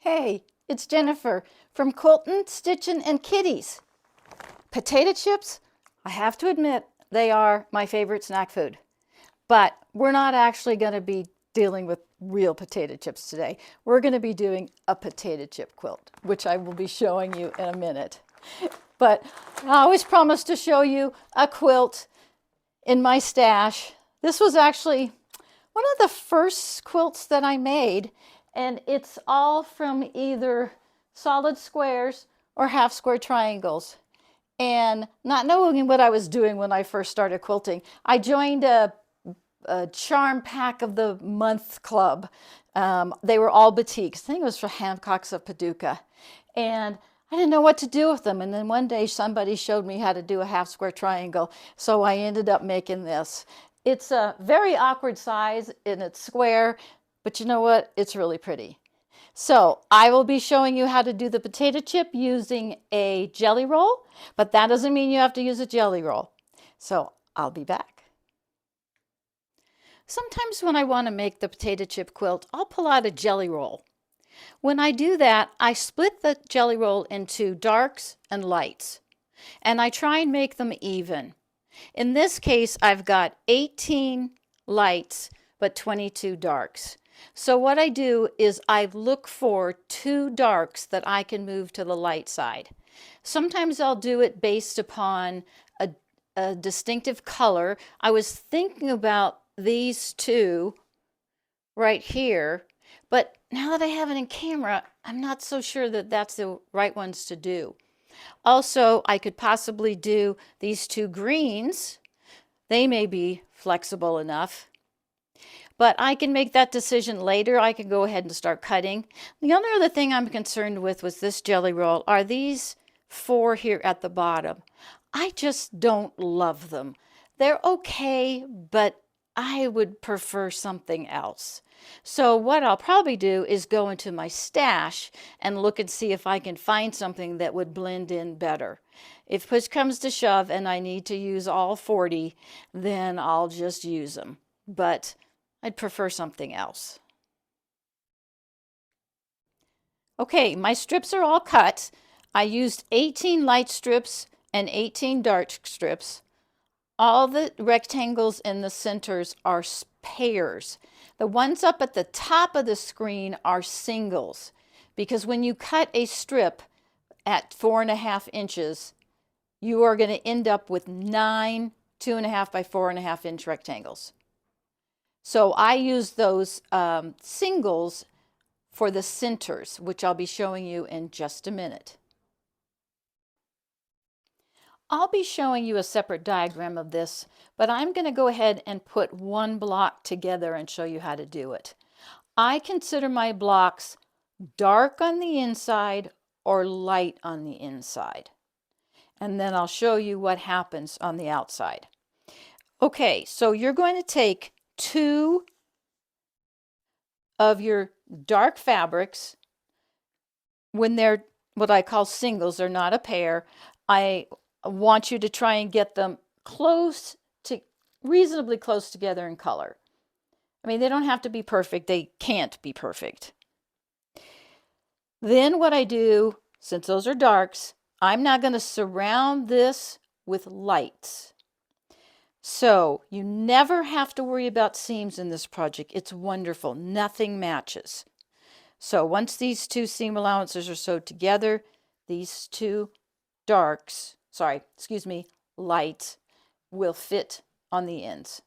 Hey, it's Jennifer from Quilting, Stitching, and Kitties. Potato chips, I have to admit, they are my favorite snack food. But we're not actually going to be dealing with real potato chips today. We're going to be doing a potato chip quilt, which I will be showing you in a minute. But I always promise to show you a quilt in my stash. This was actually one of the first quilts that I made, and it's all from either solid squares or half square triangles. And not knowing what I was doing when I first started quilting, I joined a charm pack of the month club. They were all batiks. I think it was for Hancock's of Paducah. And I didn't know what to do with them. And then one day somebody showed me how to do a half square triangle. So I ended up making this. It's a very awkward size and it's square, but you know what? It's really pretty. So I will be showing you how to do the potato chip using a jelly roll, but that doesn't mean you have to use a jelly roll. So I'll be back. Sometimes when I want to make the potato chip quilt, I'll pull out a jelly roll. When I do that, I split the jelly roll into darks and lights, and I try and make them even. In this case, I've got 18 lights, but 22 darks. So what I do is I look for 2 darks that I can move to the light side. Sometimes I'll do it based upon a distinctive color. I was thinking about these 2 right here, but now that I have it in camera, I'm not so sure that that's the right ones to do. Also, I could possibly do these 2 greens. They may be flexible enough, but I can make that decision later. I can go ahead and start cutting. The only other thing I'm concerned with this jelly roll are these 4 here at the bottom. I just don't love them. They're okay, but I would prefer something else. So what I'll probably do is go into my stash and look and see if I can find something that would blend in better. If push comes to shove and I need to use all 40, then I'll just use them. But I'd prefer something else. Okay, my strips are all cut. I used 18 light strips and 18 dark strips. All the rectangles in the centers are pairs. The ones up at the top of the screen are singles, because when you cut a strip at 4.5 inches, you are going to end up with 9 2.5 by 4.5 inch rectangles. So I use those singles for the centers, which I'll be showing you in just a minute. I'll be showing you a separate diagram of this, but I'm going to go ahead and put one block together and show you how to do it. I consider my blocks dark on the inside or light on the inside. And then I'll show you what happens on the outside. Okay, so you're going to take 2 of your dark fabrics. When they're what I call singles, they're not a pair. I want you to try and get them reasonably close together in color. I mean, they don't have to be perfect. They can't be perfect. Then what I do, since those are darks, I'm now going to surround this with lights. So you never have to worry about seams in this project. It's wonderful. Nothing matches. So once these 2 seam allowances are sewed together, these 2 lights will fit on the ends.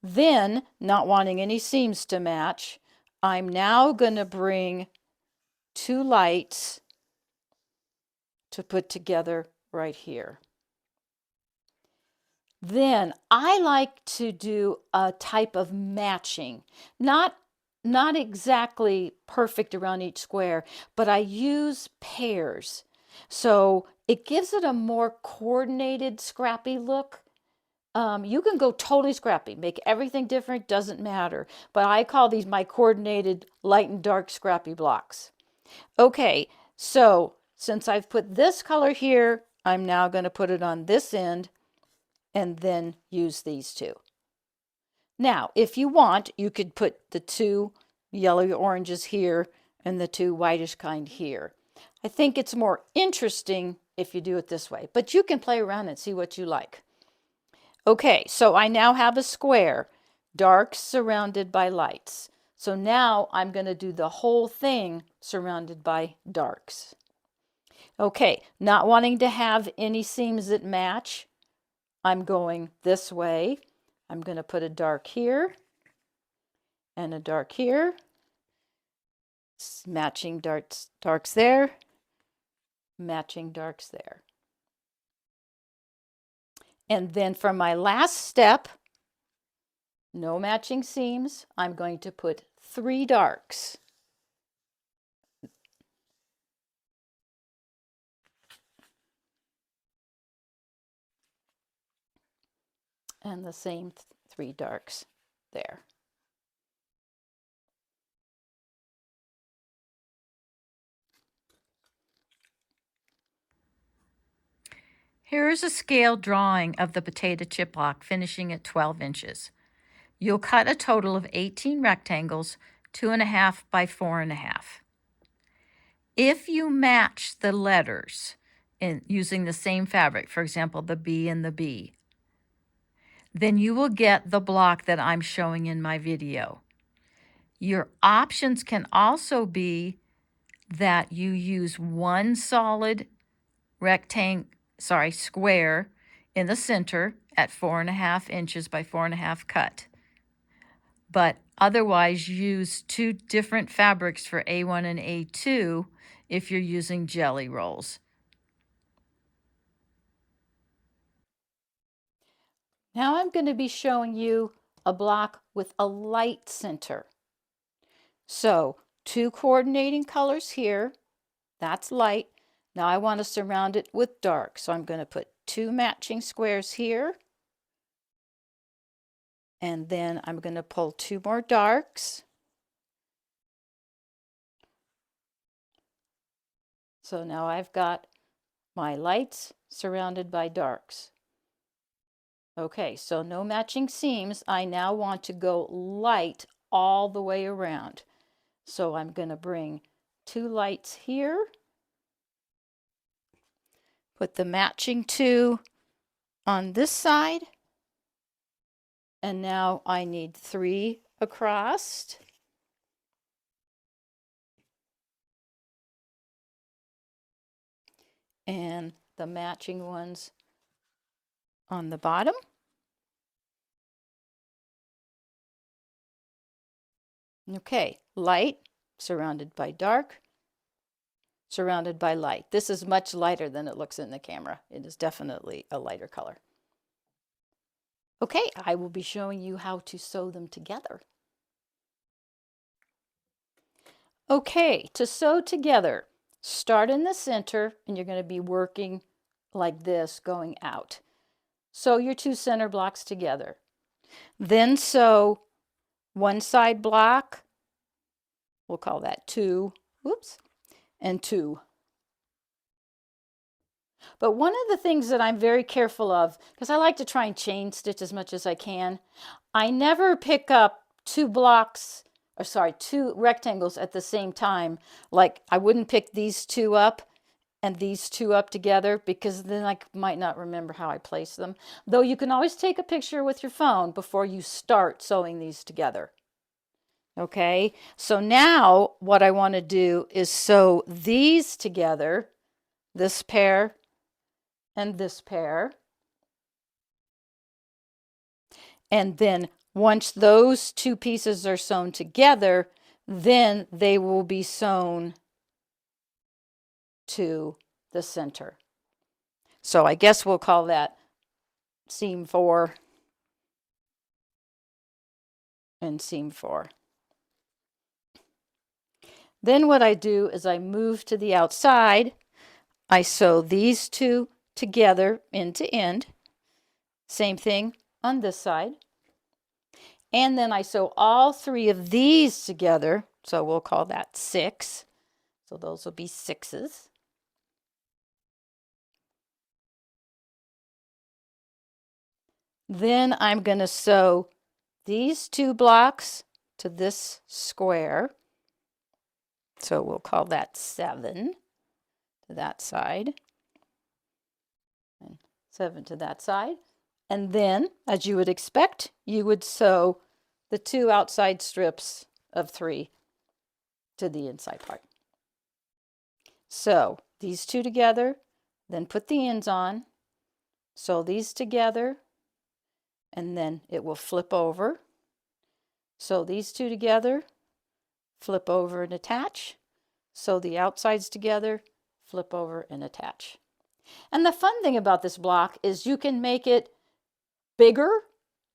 Then, not wanting any seams to match, I'm now going to bring 2 lights to put together right here. Then I like to do a type of matching, not exactly perfect around each square, but I use pairs. So it gives it a more coordinated, scrappy look. You can go totally scrappy, make everything different, doesn't matter. But I call these my coordinated light and dark scrappy blocks. Okay, so since I've put this color here, I'm now going to put it on this end and then use these 2. Now, if you want, you could put the 2 yellow oranges here and the two whitish kind here. I think it's more interesting if you do it this way, but you can play around and see what you like. Okay, so I now have a square, darks surrounded by lights. So now I'm going to do the whole thing surrounded by darks. Okay, not wanting to have any seams that match, I'm going this way. I'm going to put a dark here and a dark here. Matching darks there, matching darks there. And then for my last step, no matching seams, I'm going to put 3 darks. And the same 3 darks there. Here is a scale drawing of the potato chip block finishing at 12 inches. You'll cut a total of 18 rectangles, 2.5 by 4.5. If you match the letters in using the same fabric, for example, the B and the B, then you will get the block that I'm showing in my video. Your options can also be that you use one solid square in the center at 4.5 inches by 4.5 cut. But otherwise use 2 different fabrics for A1 and A2 if you're using jelly rolls. Now I'm going to be showing you a block with a light center. So 2 coordinating colors here, that's light. Now I want to surround it with dark, so I'm going to put 2 matching squares here. And then I'm going to pull 2 more darks. So now I've got my lights surrounded by darks. Okay, so no matching seams. I now want to go light all the way around. So I'm going to bring 2 lights here. Put the matching 2 on this side. And now I need 3 across. And the matching ones on the bottom. Okay, light surrounded by dark, surrounded by light. This is much lighter than it looks in the camera. It is definitely a lighter color. Okay, I will be showing you how to sew them together. Okay, to sew together, start in the center and you're going to be working like this going out. Sew your 2 center blocks together. Then sew one side block, we'll call that 2, whoops, and 2. But one of the things that I'm very careful of, because I like to try and chain stitch as much as I can, I never pick up 2 rectangles at the same time. Like I wouldn't pick these 2 up and these 2 up together because then I might not remember how I place them. Though you can always take a picture with your phone before you start sewing these together. Okay, so now what I want to do is sew these together, this pair and this pair. And then once those 2 pieces are sewn together, then they will be sewn to the center. So I guess we'll call that seam 4 and seam 4. Then what I do is I move to the outside. I sew these 2 together end to end. Same thing on this side. And then I sew all 3 of these together. So we'll call that 6. So those will be 6s. Then I'm going to sew these 2 blocks to this square. So we'll call that 7 to that side and 7 to that side. And then, as you would expect, you would sew the 2 outside strips of 3 to the inside part. So these 2 together, then put the ends on, sew these together, and then it will flip over. Sew these 2 together, flip over and attach. Sew the outsides together, flip over and attach. And the fun thing about this block is you can make it bigger.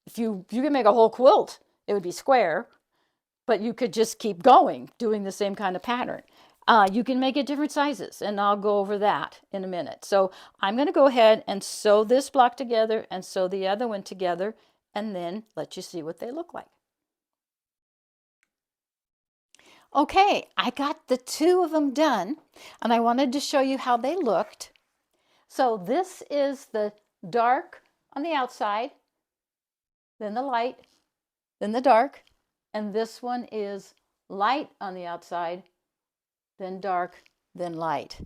If you can make a whole quilt, it would be square, but you could just keep going doing the same kind of pattern. You can make it different sizes, and I'll go over that in a minute. So I'm going to go ahead and sew this block together and sew the other one together, and then let you see what they look like. Okay, I got the 2 of them done, and I wanted to show you how they looked. So this is the dark on the outside, then the light, then the dark, and this one is light on the outside, then dark, then light.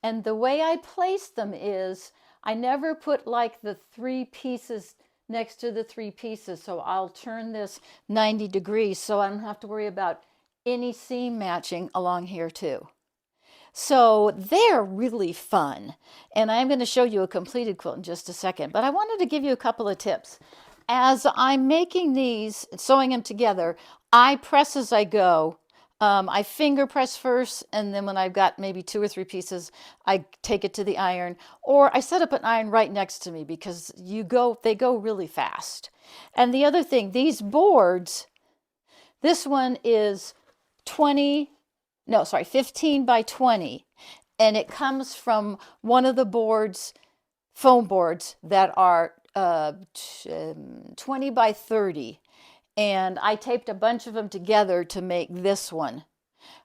And the way I place them is I never put like the 3 pieces next to the 3 pieces. So I'll turn this 90 degrees so I don't have to worry about any seam matching along here too. So they're really fun. And I'm going to show you a completed quilt in just a second, but I wanted to give you a couple of tips. As I'm making these, sewing them together, I press as I go. I finger press first, and then when I've got maybe 2 or 3 pieces, I take it to the iron, or I set up an iron right next to me because they go really fast. And the other thing, these boards, this one is 15 by 20, and it comes from one of the boards, foam boards that are 20 by 30. And I taped a bunch of them together to make this one.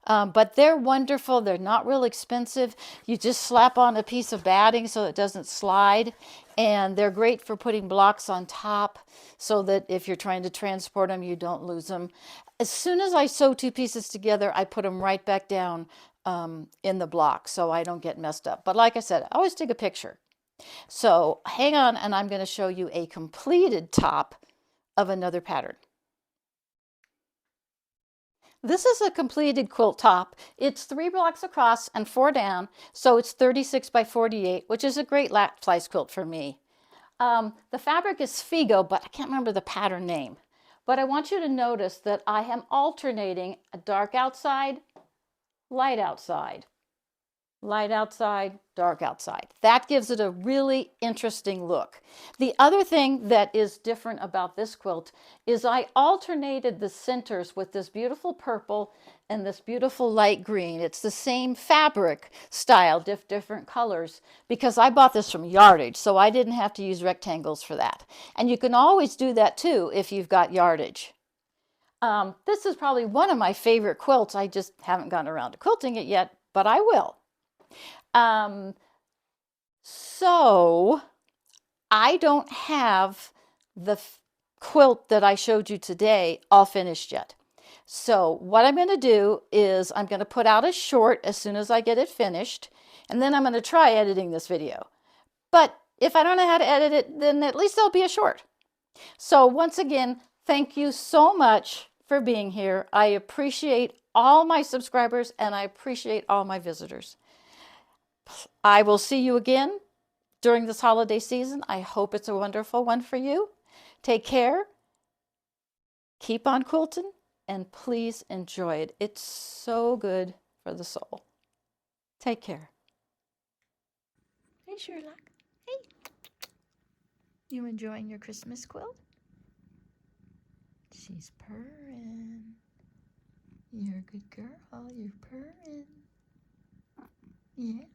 But they're wonderful. They're not real expensive. You just slap on a piece of batting so it doesn't slide. And they're great for putting blocks on top so that if you're trying to transport them, you don't lose them. As soon as I sew 2 pieces together, I put them right back down in the block so I don't get messed up. But like I said, I always take a picture. So hang on, and I'm going to show you a completed top of another pattern. This is a completed quilt top. It's 3 blocks across and 4 down, so it's 36 by 48, which is a great lap flies quilt for me. The fabric is Figo, but I can't remember the pattern name. But I want you to notice that I am alternating a dark outside, light outside. Light outside, dark outside. That gives it a really interesting look. The other thing that is different about this quilt is I alternated the centers with this beautiful purple and this beautiful light green. It's the same fabric style, different colors, because I bought this from yardage, so I didn't have to use rectangles for that. And you can always do that too if you've got yardage. This is probably one of my favorite quilts. I just haven't gotten around to quilting it yet, but I will. So I don't have the quilt that I showed you today all finished yet. So what I'm going to do is I'm going to put out a short as soon as I get it finished, and then I'm going to try editing this video. But if I don't know how to edit it, then at least there'll be a short. So once again, thank you so much for being here. I appreciate all my subscribers, and I appreciate all my visitors. I will see you again during this holiday season. I hope it's a wonderful one for you. Take care. Keep on quilting, and please enjoy it. It's so good for the soul. Take care. Hey, Sherlock. Hey. You enjoying your Christmas quilt? She's purring. You're a good girl. You're purring. Yeah.